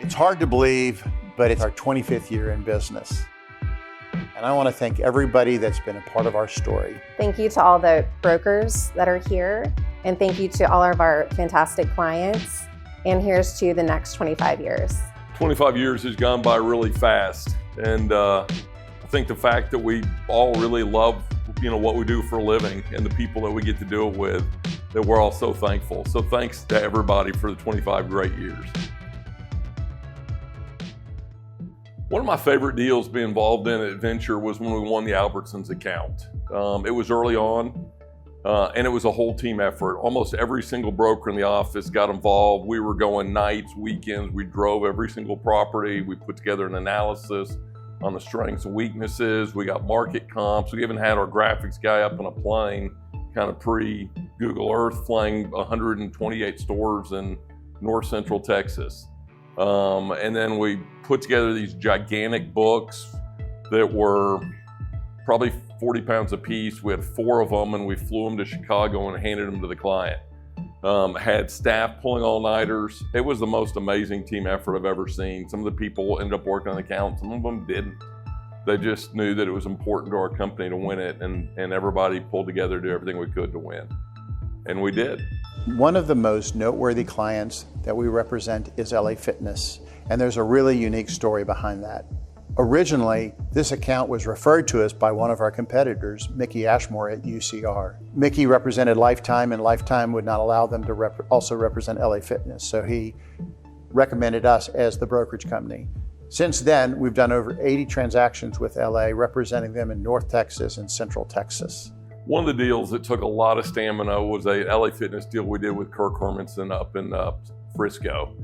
It's hard to believe, but it's our 25th year in business. And I want to thank everybody that's been a part of our story. Thank you to all the brokers that are here, and thank you to all of our fantastic clients. And here's to the next 25 years. 25 years has gone by really fast, and I think the fact that we all really love what we do for a living and the people that we get to do it with, that we're all so thankful. So thanks to everybody for the 25 great years. One of my favorite deals to be involved in at Venture was when we won the Albertsons account. It was early on, and it was a whole team effort. Almost every single broker in the office got involved. We were going nights, weekends. We drove every single property. We put together an analysis on the strengths and weaknesses. We got market comps. We even had our graphics guy up in a plane, kind of pre-Google Earth, flying 128 stores in north central Texas. And then we put together these gigantic books that were probably 40 pounds a piece. We had 4 of them, and we flew them to Chicago and handed them to the client. Had staff pulling all-nighters. It was the most amazing team effort I've ever seen. Some of the people ended up working on the account. Some of them didn't. They just knew that it was important to our company to win it, and everybody pulled together to do everything we could to win. And we did. One of the most noteworthy clients that we represent is LA Fitness, and there's a really unique story behind that. Originally, this account was referred to us by one of our competitors, Mickey Ashmore at UCR. Mickey represented Lifetime, and Lifetime would not allow them to also represent LA Fitness, so he recommended us as the brokerage company. Since then, we've done over 80 transactions with LA, representing them in North Texas and Central Texas. One of the deals that took a lot of stamina was a LA Fitness deal we did with Kirk Hermanson up in Frisco.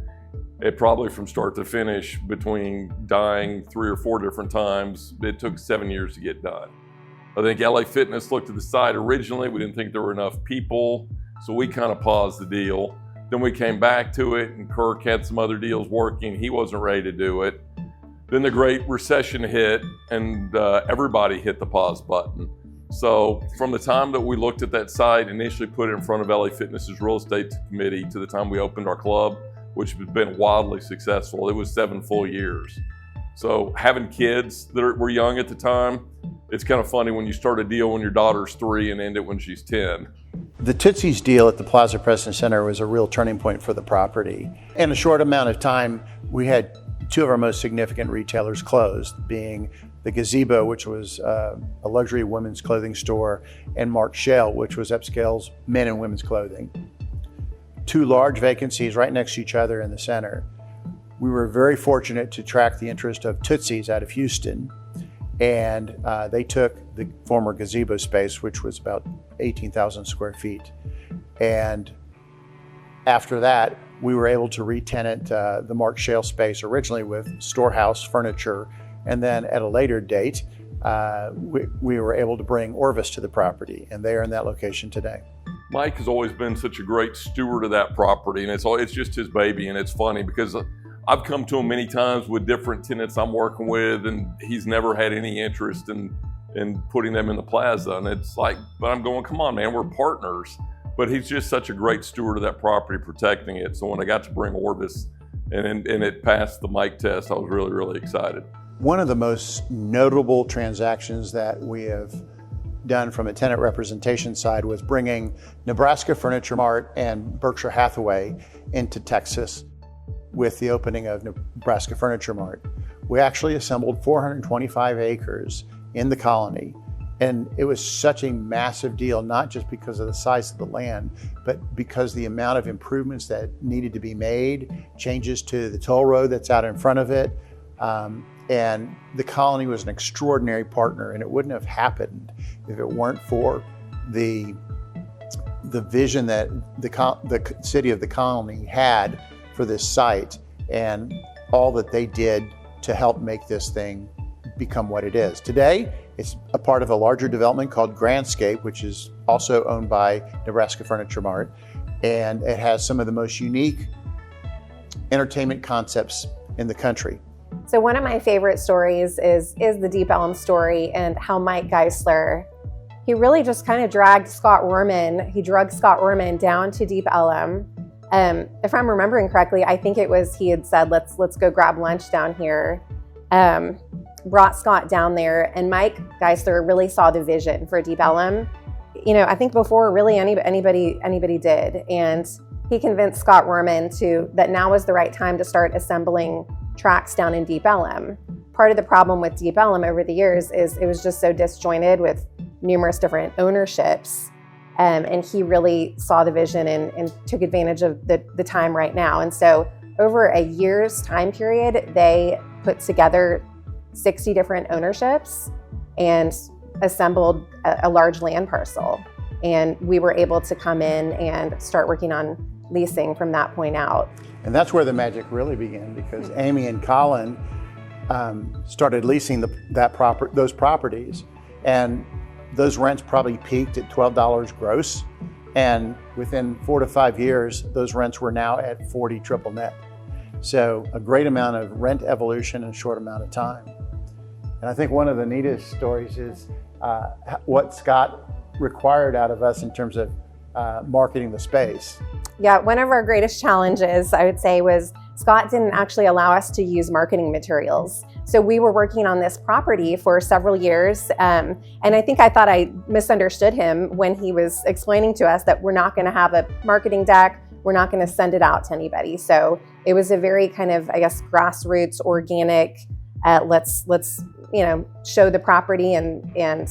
It probably from start to finish, between dying 3 or 4 different times, it took 7 years to get done. I think LA Fitness looked at the site originally. We didn't think there were enough people, so we kind of paused the deal. Then we came back to it, and Kirk had some other deals working. He wasn't ready to do it. Then the Great Recession hit, and everybody hit the pause button. So from the time that we looked at that site, initially put it in front of LA Fitness's real estate committee, to the time we opened our club, which has been wildly successful, it was 7 full years. So having kids that were young at the time, it's kind of funny when you start a deal when your daughter's 3 and end it when she's 10. The Tootsie's deal at the Plaza President Center was a real turning point for the property. In a short amount of time, we had 2 of our most significant retailers closed, being the Gazebo, which was a luxury women's clothing store, and Mark Shale, which was upscale's men and women's clothing. 2 large vacancies right next to each other in the center. We were very fortunate to track the interest of Tootsie's out of Houston, and they took the former Gazebo space, which was about 18,000 square feet. And after that, we were able to re-tenant the Mark Shale space originally with storehouse furniture, and then at a later date, we were able to bring Orvis to the property, and they are in that location today. Mike has always been such a great steward of that property, and it's just his baby. And it's funny because I've come to him many times with different tenants I'm working with, and he's never had any interest in putting them in the plaza. And it's like, but I'm going, come on, man, we're partners. But he's just such a great steward of that property, protecting it. So when I got to bring Orvis and it passed the Mike test, I was really, really excited. One of the most notable transactions that we have done from a tenant representation side was bringing Nebraska Furniture Mart and Berkshire Hathaway into Texas with the opening of Nebraska Furniture Mart. We actually assembled 425 acres in the colony, and it was such a massive deal, not just because of the size of the land, but because the amount of improvements that needed to be made, changes to the toll road that's out in front of it. And the colony was an extraordinary partner, and it wouldn't have happened if it weren't for the vision that the city of the colony had for this site, and all that they did to help make this thing become what it is. Today, it's a part of a larger development called Grandscape, which is also owned by Nebraska Furniture Mart, and it has some of the most unique entertainment concepts in the country. So one of my favorite stories is the Deep Ellum story, and how Mike Geisler, he really just kind of dragged Scott Orman down to Deep Ellum If I'm remembering correctly, I think it was he had said, let's go grab lunch down here. Brought Scott down there, and Mike Geisler really saw the vision for Deep Ellum. I think before really anybody did, and he convinced Scott Werman that now was the right time to start assembling tracks down in Deep Ellum. Part of the problem with Deep Ellum over the years is it was just so disjointed with numerous different ownerships, and he really saw the vision and took advantage of the time right now. And so over a year's time period, they put together 60 different ownerships and assembled a large land parcel. And we were able to come in and start working on leasing from that point out. And that's where the magic really began, because Amy and Colin started leasing those properties, and those rents probably peaked at $12 gross. And within 4 to 5 years, those rents were now at 40 triple net. So a great amount of rent evolution in a short amount of time. And I think one of the neatest stories is what Scott required out of us in terms of marketing the space. Yeah, one of our greatest challenges, I would say, was Scott didn't actually allow us to use marketing materials. So we were working on this property for several years, and I think I thought I misunderstood him when he was explaining to us that we're not going to have a marketing deck, we're not going to send it out to anybody. So it was a very kind of, I guess, grassroots, organic, let's show the property and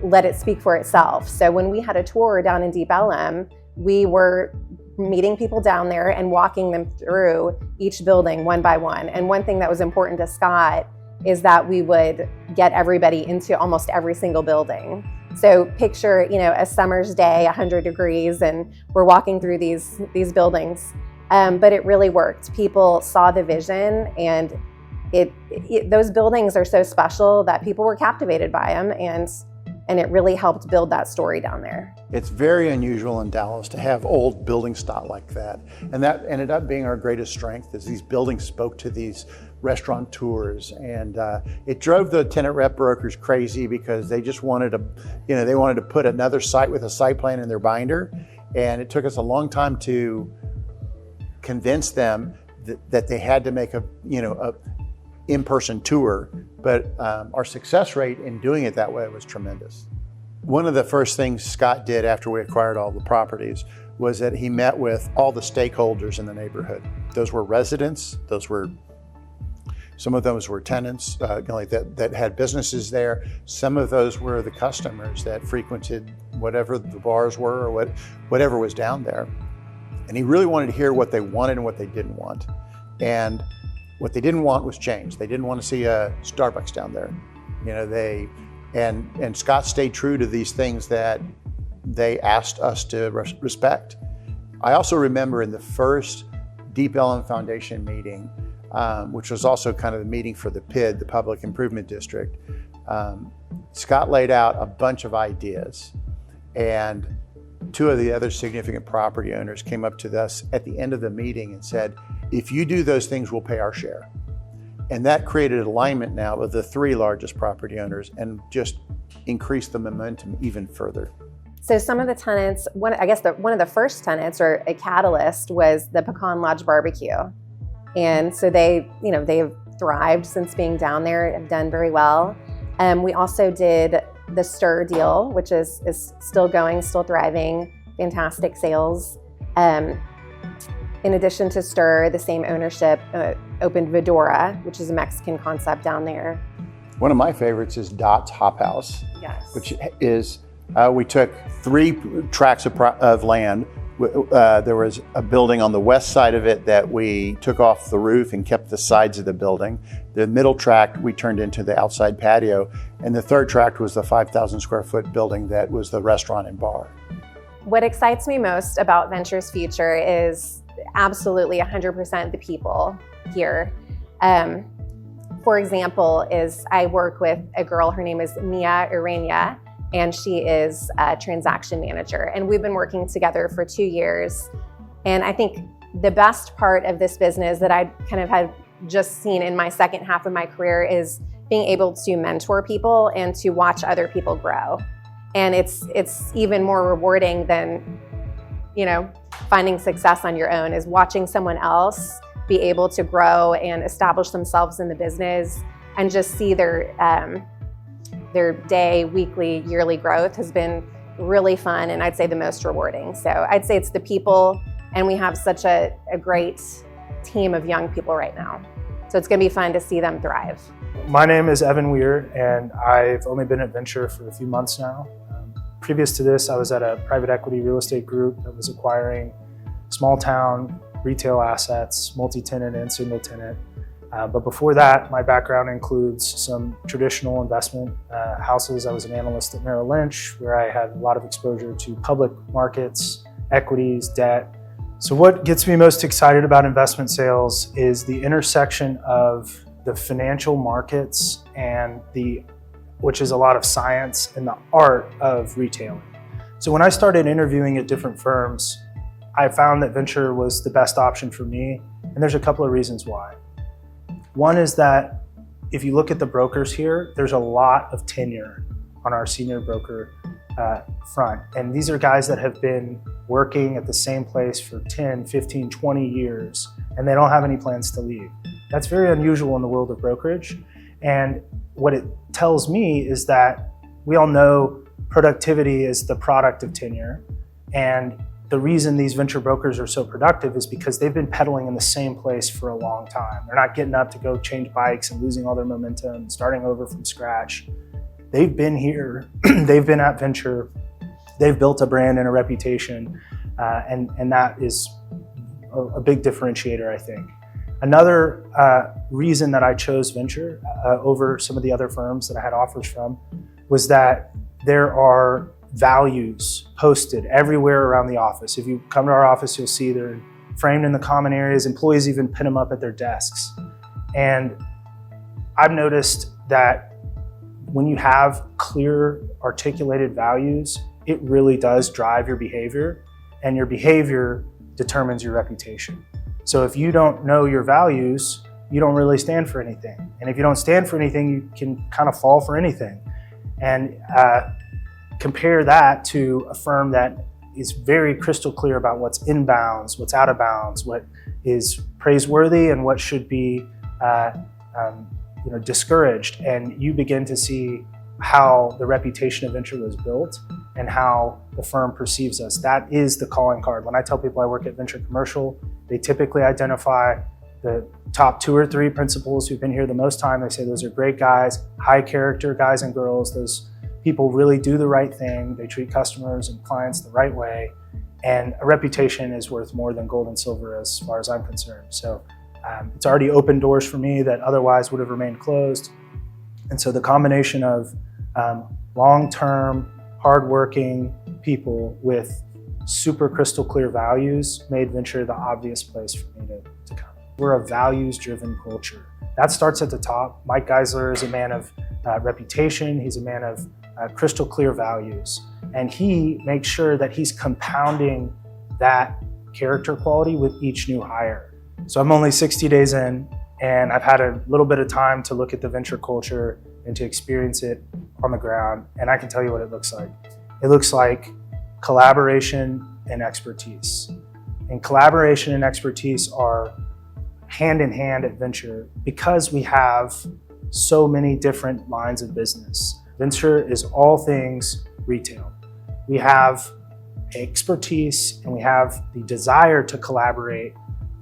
let it speak for itself. So when we had a tour down in Deep Ellum, we were meeting people down there and walking them through each building one by one. And one thing that was important to Scott is that we would get everybody into almost every single building. So picture, a summer's day, 100 degrees, and we're walking through these buildings. But it really worked. People saw the vision, and those buildings are so special that people were captivated by them, and it really helped build that story down there. It's very unusual in Dallas to have old building stock like that. And that ended up being our greatest strength, is these buildings spoke to these restaurateurs, and it drove the tenant rep brokers crazy because they just wanted to put another site with a site plan in their binder. And it took us a long time to convince them that they had to make a in-person tour, but our success rate in doing it that way was tremendous. One of the first things Scott did after we acquired all the properties was that he met with all the stakeholders in the neighborhood. Those were residents, some of those were tenants that had businesses there. Some of those were the customers that frequented whatever the bars were or whatever was down there. And he really wanted to hear what they wanted and what they didn't want. And what they didn't want was change. They didn't want to see a Starbucks down there. And Scott stayed true to these things that they asked us to respect. I also remember in the first Deep Ellum Foundation meeting, which was also kind of the meeting for the PID, the Public Improvement District, Scott laid out a bunch of ideas, and two of the other significant property owners came up to us at the end of the meeting and said, if you do those things, we'll pay our share. And that created alignment now with the three largest property owners and just increased the momentum even further. So some of the tenants, one of the first tenants, or a catalyst, was the Pecan Lodge Barbecue. And so they've thrived since being down there, have done very well. We also did the Stir deal, which is still going, still thriving, fantastic sales. In addition to Stir, the same ownership opened Vidora, which is a Mexican concept down there. One of my favorites is Dot's Hop House, yes, which is, we took 3 tracts of land. There was a building on the west side of it that we took off the roof and kept the sides of the building. The middle tract we turned into the outside patio, and the third tract was the 5,000 square foot building that was the restaurant and bar. What excites me most about Venture's future is absolutely 100% the people here. For example, I work with a girl, her name is Mia Urania, and she is a transaction manager. And we've been working together for 2 years. And I think the best part of this business that I kind of had just seen in my second half of my career is being able to mentor people and to watch other people grow. And it's even more rewarding than, finding success on your own, is watching someone else be able to grow and establish themselves in the business and just see their day, weekly, yearly growth has been really fun, and I'd say the most rewarding. So I'd say it's the people, and we have such a great team of young people right now. So it's gonna be fun to see them thrive. My name is Evan Weir, and I've only been at Venture for a few months now. Previous to this, I was at a private equity real estate group that was acquiring small town retail assets, multi-tenant and single tenant. But before that, my background includes some traditional investment houses. I was an analyst at Merrill Lynch, where I had a lot of exposure to public markets, equities, debt. So what gets me most excited about investment sales is the intersection of the financial markets and which is a lot of science, and the art of retailing. So when I started interviewing at different firms, I found that Venture was the best option for me, and there's a couple of reasons why. One is that if you look at the brokers here, there's a lot of tenure on our senior broker front. And these are guys that have been working at the same place for 10, 15, 20 years, and they don't have any plans to leave. That's very unusual in the world of brokerage. And what it tells me is that we all know productivity is the product of tenure. And the reason these venture brokers are so productive is because they've been pedaling in the same place for a long time. They're not getting up to go change bikes and losing all their momentum, starting over from scratch. They've been here, they've been at Venture, they've built a brand and a reputation, and that is a big differentiator, I think. Another reason that I chose Venture over some of the other firms that I had offers from was that there are values posted everywhere around the office. If you come to our office, you'll see they're framed in the common areas. Employees even pin them up at their desks. And I've noticed that when you have clear, articulated values, it really does drive your behavior, and your behavior determines your reputation. So if you don't know your values, you don't really stand for anything. And if you don't stand for anything, you can kind of fall for anything. And compare that to a firm that is very crystal clear about what's in bounds, what's out of bounds, what is praiseworthy, and what should be discouraged. And you begin to see how the reputation of Venture was built and how the firm perceives us. That is the calling card. When I tell people I work at Venture Commercial, they typically identify the top 2 or 3 principals who've been here the most time. They say those are great guys, high character guys and girls. Those people really do the right thing. They treat customers and clients the right way. And a reputation is worth more than gold and silver as far as I'm concerned. So it's already opened doors for me that otherwise would have remained closed. And so the combination of long-term, hardworking people with super crystal clear values made Venture the obvious place for me to come. We're a values-driven culture. That starts at the top. Mike Geisler is a man of reputation. He's a man of crystal clear values. And he makes sure that he's compounding that character quality with each new hire. So I'm only 60 days in, and I've had a little bit of time to look at the Venture culture and to experience it on the ground. And I can tell you what it looks like. It looks like collaboration and expertise. And collaboration and expertise are hand in hand at Venture because we have so many different lines of business. Venture is all things retail. We have expertise and we have the desire to collaborate,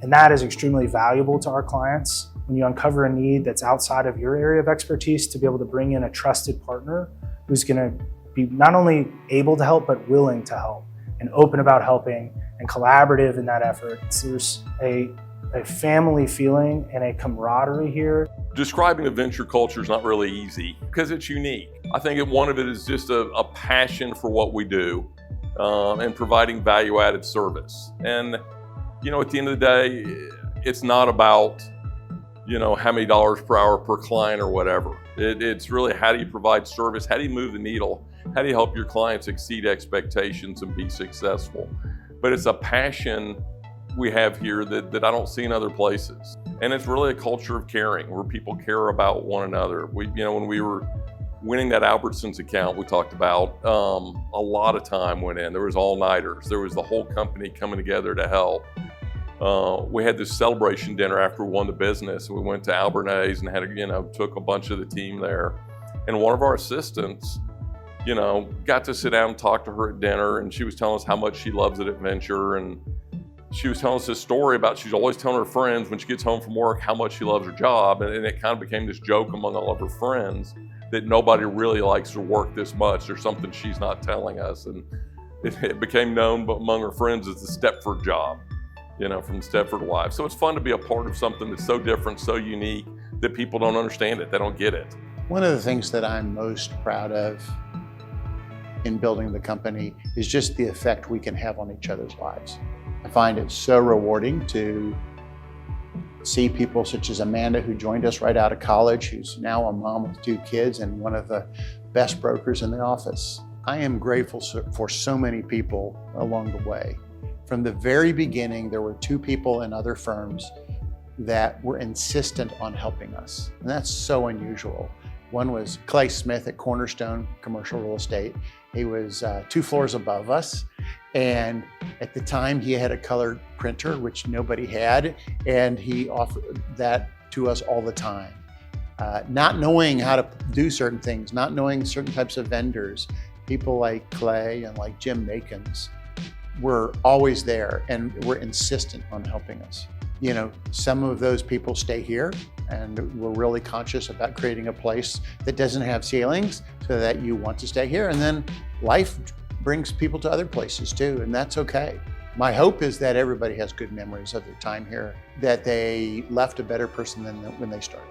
and that is extremely valuable to our clients. When you uncover a need that's outside of your area of expertise, to be able to bring in a trusted partner who's gonna be not only able to help, but willing to help and open about helping and collaborative in that effort. So there's a family feeling and a camaraderie here. Describing the Venture culture is not really easy because it's unique. I think one of it is just a passion for what we do and providing value-added service. And, at the end of the day, it's not about, how many dollars per hour per client or whatever. It's really how do you provide service? How do you move the needle? How do you help your clients exceed expectations and be successful? But it's a passion we have here that I don't see in other places. And it's really a culture of caring where people care about one another. When we were winning that Albertsons account we talked about, a lot of time went in. There was all-nighters. There was the whole company coming together to help. We had this celebration dinner after we won the business. We went to Albernays and had, took a bunch of the team there. And one of our assistants, got to sit down and talk to her at dinner, and she was telling us how much she loves it at Venture. And she was telling us this story about she's always telling her friends when she gets home from work how much she loves her job. And it kind of became this joke among all of her friends that nobody really likes her work this much. There's something she's not telling us. And it became known among her friends as the Stepford job, from Stepford Wives. So it's fun to be a part of something that's so different, so unique, that people don't understand it. They don't get it. One of the things that I'm most proud of in building the company is just the effect we can have on each other's lives. I find it so rewarding to see people such as Amanda, who joined us right out of college, who's now a mom with 2 kids and one of the best brokers in the office. I am grateful for so many people along the way. From the very beginning, there were 2 people in other firms that were insistent on helping us, and that's so unusual. One was Clay Smith at Cornerstone Commercial Real Estate. He was 2 floors above us, and at the time he had a color printer, which nobody had, and he offered that to us all the time. Not knowing how to do certain things, not knowing certain types of vendors, people like Clay and like Jim Makins were always there and were insistent on helping us. Some of those people stay here, and we're really conscious about creating a place that doesn't have ceilings so that you want to stay here. And then life brings people to other places too, and that's okay. My hope is that everybody has good memories of their time here, that they left a better person than when they started.